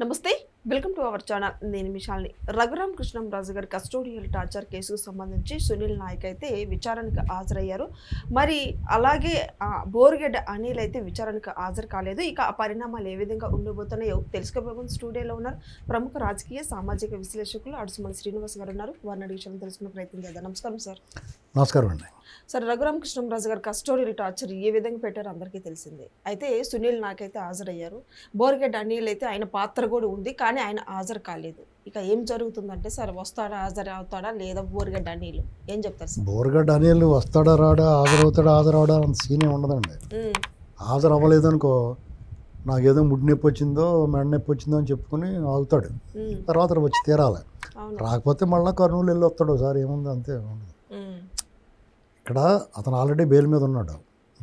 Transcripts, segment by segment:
నమస్తే, welcome to our channel. నేను మిషాల్ని. రఘురామ్ కృష్ణంరాజు గారి కస్టోడియల్ టార్చర్ కేసుకు సంబంధించి సునీల్ నాయక్ అయితే విచారణకు హాజరయ్యారు. మరి అలాగే బోర్గెడ్డ అనిల్ అయితే విచారణకు హాజరు కాలేదు. ఇక ఆ పరిణామాలు ఏ విధంగా ఉండబోతున్నాయో తెలుసుకోబోతున్న స్టూడియోలో ఉన్నారు ప్రముఖ రాజకీయ సామాజిక విశ్లేషకులు అడుసుమల్లి శ్రీనివాస్ గారు ఉన్నారు. వారిని అడిగి విషయం తెలుసుకునే ప్రయత్నం చేద్దాం. నమస్కారం సార్. నమస్కారం అండి. సార్, రఘురామ్ కృష్ణంరాజు గారు కస్టోడియల్ టార్చర్ ఏ విధంగా పెట్టారో అందరికీ తెలిసిందే. అయితే సునీల్ నాయక్ అయితే హాజరయ్యారు. బోర్గెడ్డ అనిల్ అయితే ఆయన పాత్ర కూడా ఉంది, కానీ ఆయన హాజరు కాలేదు. ఇక ఏం జరుగుతుందంటే సార్, వస్తాడా, హాజరు అవుతాడా లేదా బోర్గెడ్డ అనిల్? ఏం చెప్తారు సార్? బోర్గడ్డ అనిల్ వస్తాడా రాడా, హాజరవుతాడా అంత సీనే ఉండదండి. హాజరు అవ్వలేదు అనుకో, నాకేదో ముడి నొప్పి వచ్చిందో మెడ నొప్పి వచ్చిందో అని చెప్పుకుని ఆగుతాడు. తర్వాత వచ్చి తీరాలి. రాకపోతే మళ్ళీ కర్నూలు వెళ్ళి వస్తాడు ఒకసారి. ఏముంది, అంతే ఉండదు. ఇక్కడ అతను ఆల్రెడీ బెయిల్ మీద ఉన్నాడు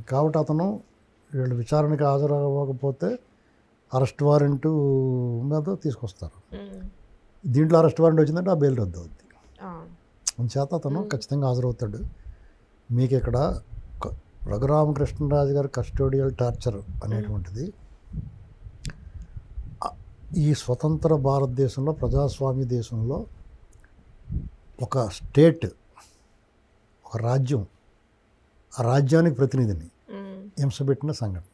కాబట్టి అతను వీళ్ళు విచారణకి హాజరు అవ్వకపోతే అరెస్ట్ వారెంట్ మీద తీసుకొస్తారు. దీంట్లో అరెస్ట్ వారెంట్ వచ్చిందంటే ఆ బెయిల్ రద్దు అవుద్ది. అందుచేత అతను ఖచ్చితంగా హాజరవుతాడు. మీకు ఇక్కడ రఘురామకృష్ణరాజు గారి కస్టోడియల్ టార్చర్ అనేటువంటిది ఈ స్వతంత్ర భారతదేశంలో, ప్రజాస్వామ్య దేశంలో ఒక స్టేట్, ఒక రాజ్యం, ఆ రాజ్యానికి ప్రతినిధిని హింసపెట్టిన సంఘటన.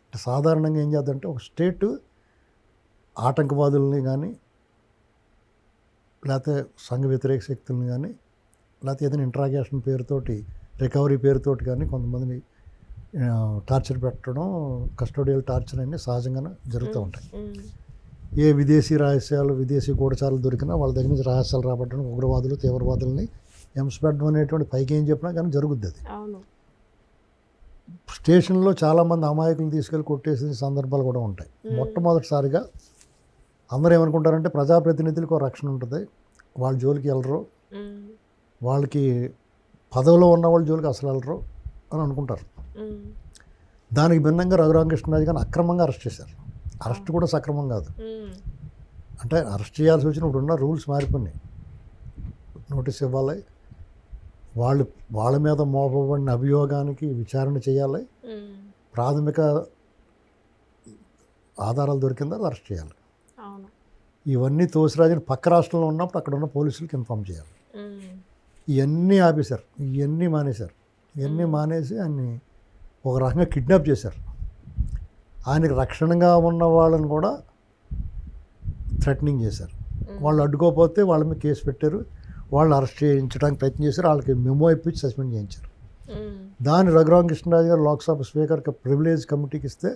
అంటే సాధారణంగా ఏం చేద్దంటే, ఒక స్టేటు ఆటంకవాదుల్ని కానీ, లేకపోతే సంఘ వ్యతిరేక శక్తుల్ని కానీ, లేకపోతే ఏదైనా ఇంట్రాగేషన్ పేరుతోటి, రికవరీ పేరుతోటి కానీ కొంతమందిని టార్చర్ పెట్టడం, కస్టోడియల్ టార్చర్ అన్నీ సహజంగానే జరుగుతూ ఉంటాయి. ఏ విదేశీ రహస్యాలు, విదేశీ గూఢచారులు దొరికినా వాళ్ళ దగ్గర నుంచి రహస్యాలు రాబట్టడం, ఉగ్రవాదులు, తీవ్రవాదుల్ని హింసపెట్టడం అనేటువంటి పైకి ఏం చెప్పినా కానీ జరుగుద్ది. అది స్టేషన్లో చాలామంది అమాయకులు తీసుకెళ్ళి కొట్టేసిన సందర్భాలు కూడా ఉంటాయి. మొట్టమొదటిసారిగా అందరూ ఏమనుకుంటారంటే, ప్రజాప్రతినిధులకు ఒక రక్షణ ఉంటుంది, వాళ్ళ జోలికి వెళ్ళరు, వాళ్ళకి పదవిలో ఉన్న వాళ్ళ జోలికి అసలు వెళ్ళరు అని అనుకుంటారు. దానికి భిన్నంగా రఘురామకృష్ణరాజు గారిని అక్రమంగా అరెస్ట్ చేశారు. అరెస్ట్ కూడా సక్రమం కాదు. అంటే అరెస్ట్ చేయాల్సి వచ్చినప్పుడు ఉన్న రూల్స్ మారిపోయినాయి. నోటీస్ ఇవ్వాలి, వాళ్ళ మీద మోపబడిన అభియోగానికి విచారణ చేయాలి, ప్రాథమిక ఆధారాలు దొరికిందా అరెస్ట్ చేయాలి. ఇవన్నీ తోసిరాజుని పక్క రాష్ట్రంలో ఉన్నప్పుడు అక్కడ ఉన్న పోలీసులకు ఇన్ఫామ్ చేయాలి. ఇవన్నీ ఆపేశారు, ఇవన్నీ మానేశారు. ఇవన్నీ మానేసి ఆయన్ని ఒక రకంగా కిడ్నాప్ చేశారు. ఆయనకి రక్షణగా ఉన్న వాళ్ళని కూడా థ్రెటనింగ్ చేశారు. వాళ్ళు అడ్డుకోకపోతే వాళ్ళ మీద కేసు పెట్టారు, వాళ్ళు అరెస్ట్ చేయించడానికి ప్రయత్నం చేశారు, వాళ్ళకి మెమో ఇప్పించి సస్పెండ్ చేయించారు. దాన్ని రఘురామకృష్ణరాజు గారు లోక్సభ స్పీకర్కి ప్రివిలేజ్ కమిటీకి ఇస్తే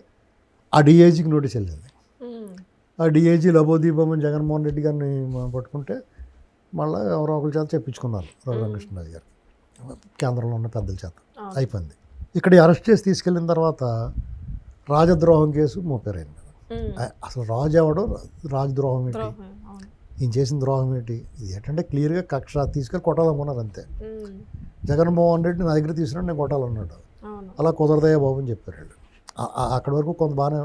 ఆ డిఐజీకి నోటీస్ వెళ్ళింది. ఆ డిఐజీ లబోదీపమని జగన్మోహన్ రెడ్డి గారిని పట్టుకుంటే మళ్ళీ ఎవరో ఒకరి చేత చెప్పించుకున్నారు రఘురామకృష్ణరాజు గారు, కేంద్రంలో ఉన్న పెద్దల చేత. అయిపోయింది. ఇక్కడ అరెస్ట్ చేసి తీసుకెళ్ళిన తర్వాత రాజద్రోహం కేసు మోపారైంది. అసలు రాజు ఎవడో, రాజద్రోహం ఏంటి, ఈయన చేసిన ద్రోహం ఏంటి, ఇది ఏంటంటే క్లియర్గా కక్ష తీసుకెళ్ళి కొట్టాలనుకున్నారు అంతే. జగన్మోహన్ రెడ్డి నా దగ్గర తీసుకున్నాడు, నేను కొట్టాలన్నాడు. అలా కుదరదయ్యా బాబు అని చెప్పారు. అక్కడి వరకు కొంత బాగానే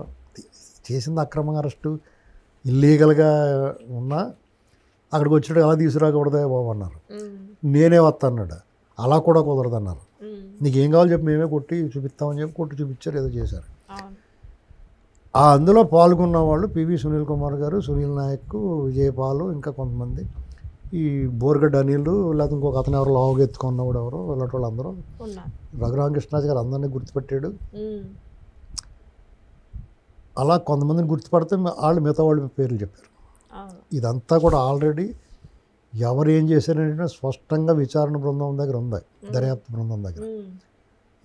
చేసింది, అక్రమంగా అరెస్టు, ఇల్లీగల్గా ఉన్నా అక్కడికి వచ్చాడు, అలా తీసుకురాకూడదయ్యా బాబు అన్నారు. నేనే వస్తా అన్నాడు, అలా కూడా కుదరదన్నారు. నీకు ఏం కావాలో చెప్పి మేమే కొట్టి చూపిస్తామని చెప్పి కొట్టి చూపించారు, ఏదో చేశారు. అందులో పాల్గొన్న వాళ్ళు పివి సునీల్ కుమార్ గారు, సునీల్ నాయక్, విజయపాలు, ఇంకా కొంతమంది, ఈ బోర్గడ్డ అనిల్, లేకపోతే ఇంకొక అతను ఎవరు లావుగా ఎత్తుకున్నవాడు ఎవరు, ఇలాంటి వాళ్ళు అందరూ. రఘురామకృష్ణరాజు గారు అందరినీ గుర్తుపెట్టాడు. అలా కొంతమందిని గుర్తుపడితే వాళ్ళు మిగతా వాళ్ళ పేర్లు చెప్పారు. ఇదంతా కూడా ఆల్రెడీ ఎవరు ఏం చేశారంటే స్పష్టంగా విచారణ బృందం దగ్గర ఉంది, దర్యాప్తు బృందం దగ్గర.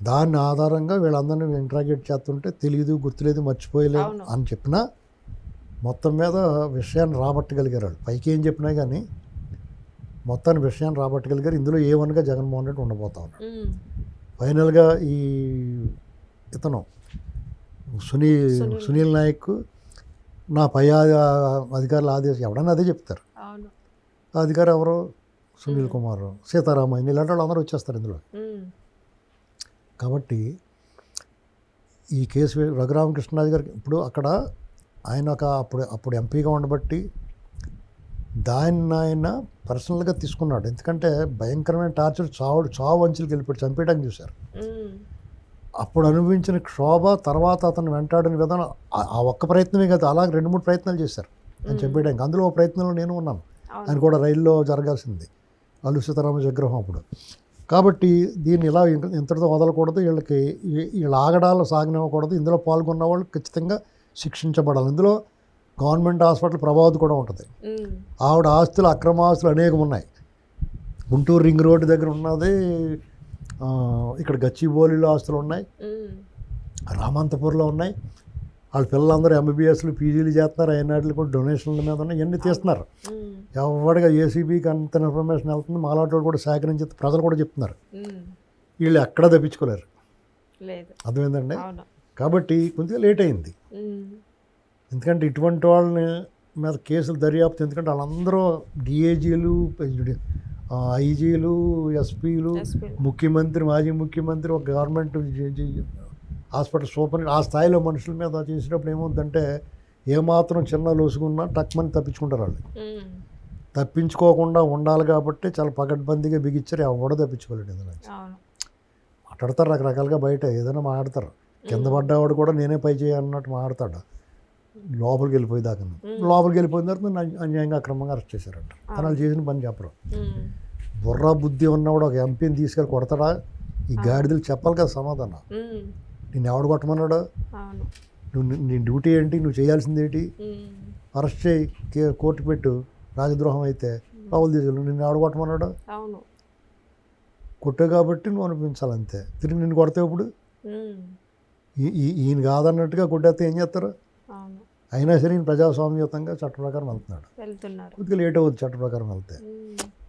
దాని ఆధారంగా వీళ్ళందరినీ ఇంట్రాగేట్ చేస్తుంటే తెలియదు, గుర్తులేదు, మర్చిపోయలేదు అని చెప్పినా మొత్తం మీద విషయాన్ని రాబట్టగలిగారు వాళ్ళు. పైకి ఏం చెప్పినా కానీ మొత్తాన్ని విషయాన్ని రాబట్టగలిగారు. ఇందులో ఏమనగా జగన్మోహన్ రెడ్డి ఉండబోతా ఉన్నాడు. ఫైనల్గా ఈ ఇతను సునీల్ నాయక్, నా పై అధికారుల ఆదేశం, ఎవడన్నా అదే చెప్తారు. అధికారి ఎవరో సునీల్ కుమార్, సీతారామయ్య, ఇలాంటి వాళ్ళు అందరూ వచ్చేస్తారు ఇందులో. కాబట్టి ఈ కేసు రఘురామకృష్ణరాజు గారికి ఇప్పుడు అక్కడ ఆయన ఒక అప్పుడు ఎంపీగా ఉండబట్టి దాన్ని ఆయన పర్సనల్గా తీసుకున్నాడు. ఎందుకంటే భయంకరమైన టార్చర్, చావు అంచులకు వెళ్ళిపోయి చంపేయడానికి చూశారు. అప్పుడు అనుభవించిన క్షోభ తర్వాత అతను వెంటాడిన విధానం ఆ ఒక్క ప్రయత్నమే కాదు, అలాగే 2-3 ప్రయత్నాలు చేశారు అని చెప్పేయడానికి. అందులో ఒక ప్రయత్నంలో నేను ఉన్నాను. ఆయన కూడా రైల్లో జరగాల్సింది అల్లు సీతారామరాజు విగ్రహం అప్పుడు. కాబట్టి దీన్ని ఇలా ఇంతటితో వదలకూడదు, వీళ్ళ ఆగడాలు సాగనివ్వకూడదు, ఇందులో పాల్గొన్న వాళ్ళు ఖచ్చితంగా శిక్షించబడాలి. ఇందులో గవర్నమెంట్ హాస్పిటల్ ప్రభావితం కూడా ఉంటుంది. ఆవిడ ఆస్తులు, అక్రమ ఆస్తులు అనేకం ఉన్నాయి. గుంటూరు రింగ్ రోడ్డు దగ్గర ఉన్నది, ఇక్కడ గచ్చిబౌలిలో ఆస్తులు ఉన్నాయి, రామంతపూర్లో ఉన్నాయి. వాళ్ళ పిల్లలందరూ ఎంబీబీఎస్లు పీజీలు చేస్తున్నారు, అయినాటిలు కూడా డొనేషన్ల మీద ఉన్నాయి, ఇవన్నీ తీస్తున్నారు. ఎవరిగా ఏసీబీకి అంత ఇన్ఫర్మేషన్ వెళ్తుంది, మాలాటోడు కూడా సేకరించి ప్రజలు కూడా చెప్తున్నారు. వీళ్ళు ఎక్కడా తప్పించుకోలేరు, అర్థమైందండి. కాబట్టి కొద్దిగా లేట్ అయింది, ఎందుకంటే ఇటువంటి వాళ్ళని మీద కేసులు దర్యాప్తు, ఎందుకంటే వాళ్ళందరూ డిఏజీలు, ఐజీలు, ఎస్పీలు, ముఖ్యమంత్రి, మాజీ ముఖ్యమంత్రి, ఒక గవర్నమెంట్ హాస్పిటల్ సూపర్, ఆ స్థాయిలో మనుషుల మీద చేసేటప్పుడు ఏమవుతుందంటే ఏమాత్రం చిన్న లోసుకున్నా టక్మని తప్పించుకుంటారు వాళ్ళు. తప్పించుకోకుండా ఉండాలి కాబట్టి చాలా పకడ్బందీగా బిగించారు, ఎవడో తప్పించుకోలేడు. ఏదైనా మాట్లాడతారు రకరకాలుగా, బయట ఏదైనా మాట్లాడతారు, కింద పడ్డవాడు కూడా నేనే పై చేయ అన్నట్టు మాట్లాడతాడు. లోపలికి వెళ్ళిపోయేదాకా, లోపలికి వెళ్ళిపోయిన తర్వాత అన్యాయంగా అక్రమంగా అరెస్ట్ చేశారంట. తను చేసిన పని చెప్పరు. బుర్రా బుద్ధి ఉన్నవాడు ఒక ఎంపీని తీసుకెళ్ళి కొడతాడా? ఈ గాడిదలు చెప్పాలి కదా సమాధానం. నిన్ను ఎవడు కొట్టమన్నాడు? నీ డ్యూటీ ఏంటి? నువ్వు చేయాల్సింది ఏంటి? అరెస్ట్ చేయి, కోర్టు పెట్టు, రాజద్రోహం అయితే పావులు తీసుకెళ్ళు. నిన్ను ఎవడు కొట్టమన్నాడు? కొట్టే కాబట్టి నువ్వు అనిపించాలి అంతే. తిరిగి నిన్ను కొడితే ఇప్పుడు ఈయన కాదన్నట్టుగా కొట్టేస్తే ఏం చేస్తారు? అయినా సరే ఈయన ప్రజాస్వామ్యయుతంగా చట్ట ప్రకారం వెళ్తున్నాడు. కొద్దిగా లేట్ అవుతుంది చట్ట ప్రకారం వెళ్తే.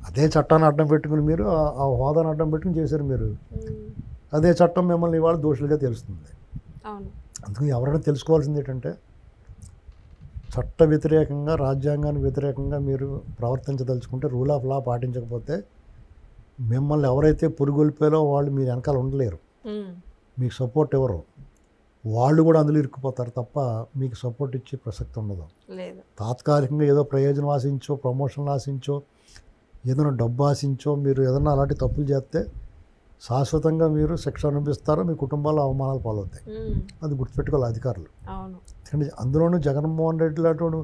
అదే చట్టాన్ని అడ్డం పెట్టుకుని మీరు, ఆ హోదాను అడ్డం పెట్టుకుని చేశారు మీరు. అదే చట్టం మిమ్మల్ని ఇవాళ దోషులుగా తెలుస్తుంది. అందుకని ఎవరైనా తెలుసుకోవాల్సింది ఏంటంటే, చట్ట వ్యతిరేకంగా, రాజ్యాంగానికి వ్యతిరేకంగా మీరు ప్రవర్తించదలుచుకుంటే, రూల్ ఆఫ్ లా పాటించకపోతే మిమ్మల్ని ఎవరైతే పురుగొల్పారో వాళ్ళు మీరు వెనకాల ఉండలేరు, మీకు సపోర్ట్ ఇవ్వరు. వాళ్ళు కూడా అందులో ఇరుక్కుపోతారు తప్ప మీకు సపోర్ట్ ఇచ్చే ప్రసక్తి ఉండదు. తాత్కాలికంగా ఏదో ప్రయోజనం ఆశించో, ప్రమోషన్లు ఆశించో, ఏదైనా డబ్బు ఆశించో మీరు ఏదైనా అలాంటి తప్పులు చేస్తే శాశ్వతంగా మీరు శిక్ష అనిపిస్తారో, మీ కుటుంబాల్లో అవమానాలు పాలవుతాయి. అది గుర్తుపెట్టుకోవాలి అధికారులు. ఎందుకంటే అందులోనూ జగన్మోహన్ రెడ్డి లాంటి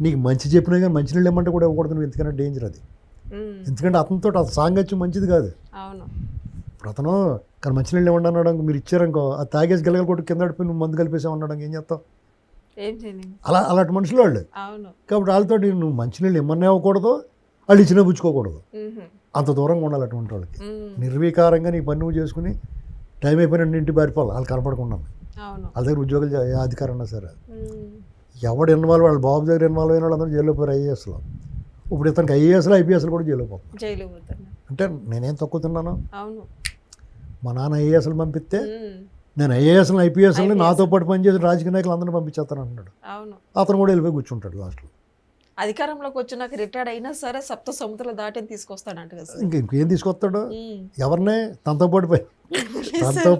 నీకు మంచి చెప్పినా కానీ మంచి నీళ్ళు ఇవ్వమంటే కూడా ఇవ్వకూడదు నువ్వు, ఎందుకంటే డేంజర్ అది. ఎందుకంటే అతనితో అది సాంగత్యం మంచిది కాదు. ఇప్పుడు అతను కానీ మంచినీళ్ళు ఇవ్వండి అన్నాడు, మీరు ఇచ్చారనుకో, అది తాగేసి గెలగలు కొట్టు కింద పడిపోయి నువ్వు మందు కలిపేసావు అన్నాడు, ఏం చేస్తావు? అలాంటి మనుషులు వాళ్ళు. కాబట్టి వాళ్ళతో నువ్వు మంచినీళ్ళు ఇమ్మన్నా ఇవ్వకూడదు, వాళ్ళు ఇచ్చినా పుచ్చుకోకూడదు. అంత దూరంగా ఉండాలి అటువంటి వాళ్ళకి. నిర్వీకారంగా నీ పని నువ్వు చేసుకుని టైం అయిపోయిన ఇంటి పారిపోవాలి, వాళ్ళు కనపడకుండా. వాళ్ళ దగ్గర ఉద్యోగాలు ఏ అధికారం ఉన్నా సరే. ఎవడు ఇన్వాల్వ్, వాళ్ళ బాబు దగ్గర ఇన్వాల్వ్ అయిన వాళ్ళు అందరూ జైల్లో పోయారు ఐఏఎస్లో. ఇప్పుడు ఇతనికి ఐఏఎస్లో, ఐపీఎస్లో కూడా జైల్లో పోతాను. అంటే నేనేం తక్కువ తిన్నాను? మా నాన్న ఐఏఎస్లు పంపిస్తే నేను ఐఏఎస్లు, ఐపీఎస్ని నాతో పాటు పనిచేసి రాజకీయ నాయకులు అందరినీ పంపించేస్తాను అంటున్నాడు. అతను కూడా వెళ్ళిపోయి కూర్చుంటాడు లాస్ట్లో. అధికారంలోకి వచ్చినాక రిటైర్డ్ అయినా సరే సప్త సముద్రాలు దాటి తీసుకొస్తాడంట. ఇంకేం తీసుకొస్తాడు? ఎవరినే తనతో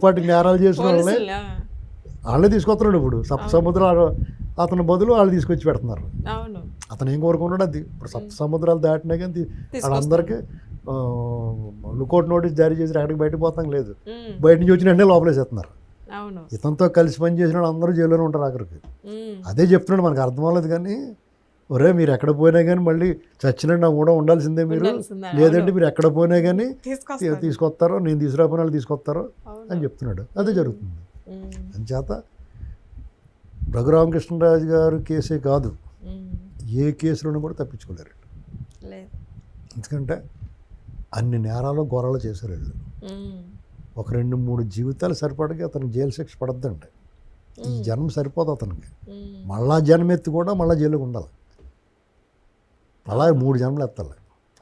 పాటు నేరాలు చేసిన వాళ్ళే వాళ్ళే తీసుకొస్తున్నాడు. ఇప్పుడు సప్త సముద్రాలు అతని బదులు వాళ్ళు తీసుకొచ్చి పెడుతున్నారు. అతను ఏం కోరుకున్నాడు? అది ఇప్పుడు సప్త సముద్రాలు దాటినా కానీ వాళ్ళందరికీ లుకౌట్ నోటీస్ జారీ చేసి ఎక్కడికి బయటకు పోతాం లేదు, బయట నుంచి వచ్చిన వెంటనే లోపలేసేస్తున్నారు. ఇతనితో కలిసి పని చేసిన వాళ్ళు అందరూ జైల్లోనే ఉంటారు ఆఖరికి. అదే చెప్తున్నాడు, మనకు అర్థం అవ్వలేదు. కానీ ఒరే మీరు ఎక్కడ పోయినా కానీ మళ్ళీ చచ్చినట్టు నాకు కూడా ఉండాల్సిందే మీరు, లేదంటే మీరు ఎక్కడ పోయినా కానీ తీసుకొస్తారో, నేను తీసుకురాపోయిన వాళ్ళు తీసుకొస్తారో అని చెప్తున్నాడు. అదే జరుగుతుంది. అంచేత రఘురామకృష్ణరాజు గారు కేసే కాదు, ఏ కేసులను కూడా తప్పించుకోలేరు. ఎందుకంటే అన్ని నేరాలు ఘోరాలు చేశారు వీళ్ళు. ఒక 2-3 జీవితాలు సరిపడగా అతనికి జైలు శిక్ష పడద్దండి. ఈ జన్మ సరిపోదు అతనికి, మళ్ళా జన్మెత్తి కూడా మళ్ళీ జైలుకి ఉండాలి. అలా 3 జన్మలు ఎత్తాలి.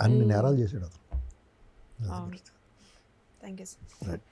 అన్ని నేరాలు చేశాడు అతను. Thank you sir. రైట్.